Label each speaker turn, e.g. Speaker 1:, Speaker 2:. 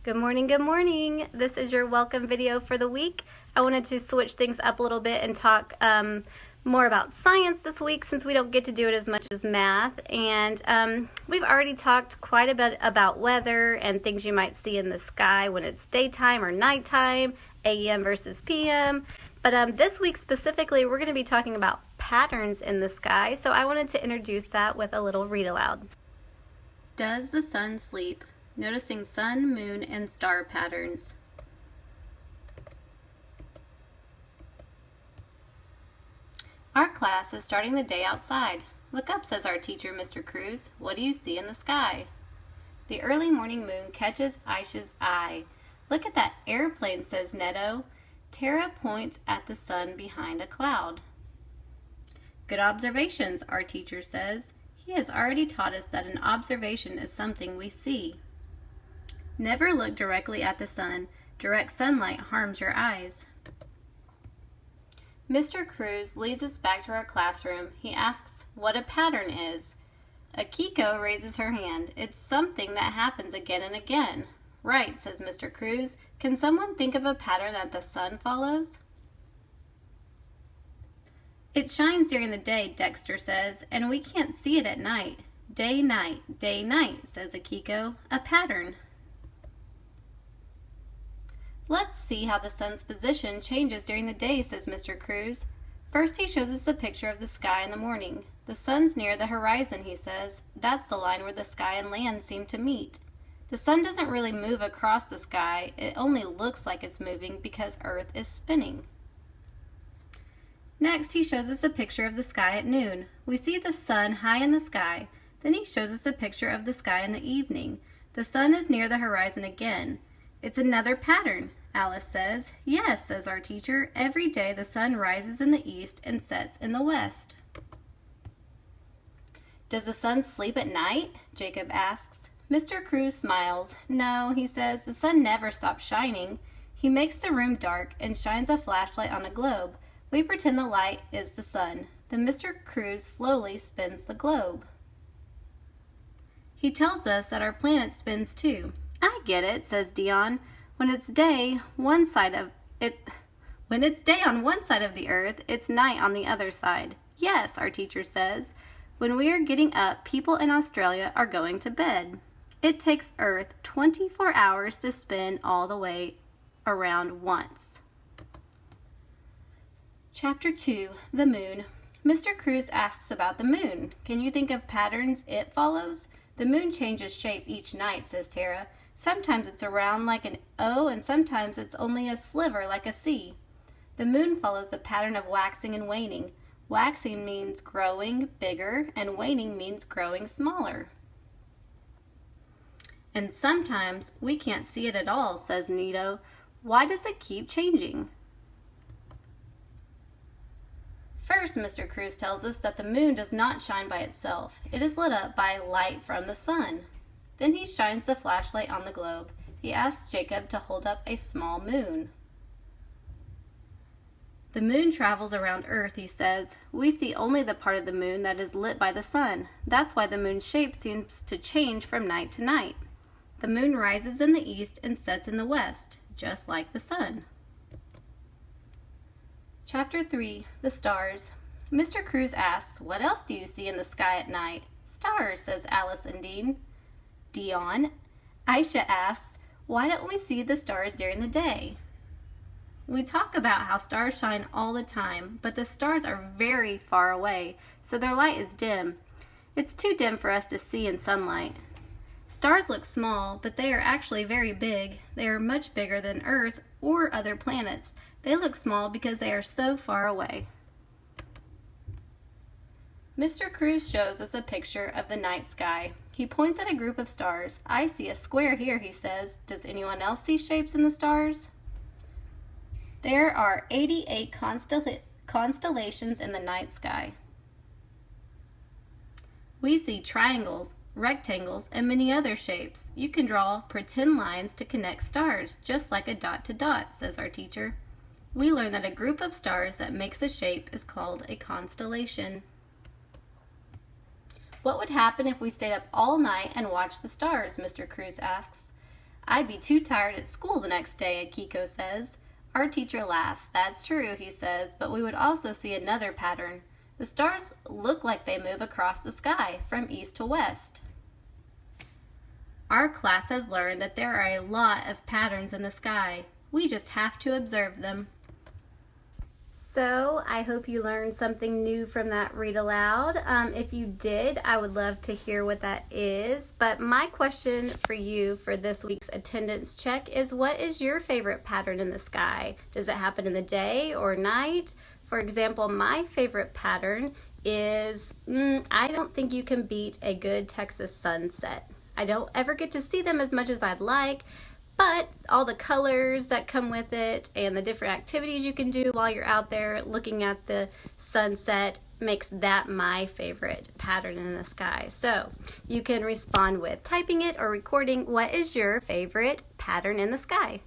Speaker 1: Good morning, good morning. This is your welcome video for the week. I wanted to switch things up a little bit and talk more about science this week since we don't get to do it as much as math. And we've already talked quite a bit about weather and things you might see in the sky when it's daytime or nighttime, AM versus PM. But this week specifically, we're going to be talking about patterns in the sky. So I wanted to introduce that with a little read aloud. Does the sun sleep? Noticing sun, moon, and star patterns. Our class is starting the day outside. Look up, says our teacher, Mr. Cruz. What do you see in the sky? The early morning moon catches Aisha's eye. Look at that airplane, says Neto. Tara points at the sun behind a cloud. Good observations, our teacher says. He has already taught us that an observation is something we see. Never look directly at the sun. Direct sunlight harms your eyes. Mr. Cruz leads us back to our classroom. He asks what a pattern is. Akiko raises her hand. It's something that happens again and again. Right, says Mr. Cruz. Can someone think of a pattern that the sun follows? It shines during the day, Dexter says, and we can't see it at night. Day, night, says Akiko. A pattern. Let's see how the sun's position changes during the day, says Mr. Cruz. First he shows us a picture of the sky in the morning. The sun's near the horizon, he says. That's the line where the sky and land seem to meet. The sun doesn't really move across the sky. It only looks like it's moving because Earth is spinning. Next he shows us a picture of the sky at noon. We see the sun high in the sky. Then he shows us a picture of the sky in the evening. The sun is near the horizon again. It's another pattern, Alice says. Yes, says our teacher. Every day the sun rises in the east and sets in the west. Does the sun sleep at night? Jacob asks. Mr. Cruz smiles. No, he says, the sun never stops shining. He makes the room dark and shines a flashlight on a globe. We pretend the light is the sun. Then Mr. Cruz slowly spins the globe. He tells us that our planet spins too. I get it, says Dion. When it's day on one side of the earth, it's night on the other side. Yes, our teacher says. When we are getting up, people in Australia are going to bed. It takes Earth 24 hours to spin all the way around once. Chapter 2, The Moon. Mr. Cruz asks about the moon. Can you think of patterns it follows? The moon changes shape each night, says Tara. Sometimes it's around like an O and sometimes it's only a sliver like a C. The moon follows the pattern of waxing and waning. Waxing means growing bigger and waning means growing smaller. And sometimes we can't see it at all, says Nito. Why does it keep changing? First, Mr. Cruz tells us that the moon does not shine by itself. It is lit up by light from the sun. Then he shines the flashlight on the globe. He asks Jacob to hold up a small moon. The moon travels around Earth, he says. We see only the part of the moon that is lit by the sun. That's why the moon's shape seems to change from night to night. The moon rises in the east and sets in the west, just like the sun. Chapter 3, The Stars. Mr. Cruz asks, what else do you see in the sky at night? Stars, says Alice and Dion. Aisha asks, why don't we see the stars during the day? We talk about how stars shine all the time, but the stars are very far away, so their light is dim. It's too dim for us to see in sunlight. Stars look small, but they are actually very big. They are much bigger than Earth or other planets. They look small because they are so far away. Mr. Cruz shows us a picture of the night sky. He points at a group of stars. I see a square here, he says. Does anyone else see shapes in the stars? There are 88 constellations in the night sky. We see triangles, rectangles, and many other shapes. You can draw pretend lines to connect stars, just like a dot to dot, says our teacher. We learn that a group of stars that makes a shape is called a constellation. What would happen if we stayed up all night and watched the stars? Mr. Cruz asks. I'd be too tired at school the next day, Akiko says. Our teacher laughs. That's true, he says, but we would also see another pattern. The stars look like they move across the sky from east to west. Our class has learned that there are a lot of patterns in the sky. We just have to observe them. So, I hope you learned something new from that read aloud. If you did, I would love to hear what that is. But my question for you for this week's attendance check is, what is your favorite pattern in the sky? Does it happen in the day or night? For example, my favorite pattern is, I don't think you can beat a good Texas sunset. I don't ever get to see them as much as I'd like, but all the colors that come with it and the different activities you can do while you're out there looking at the sunset makes that my favorite pattern in the sky. So you can respond with typing it or recording, what is your favorite pattern in the sky?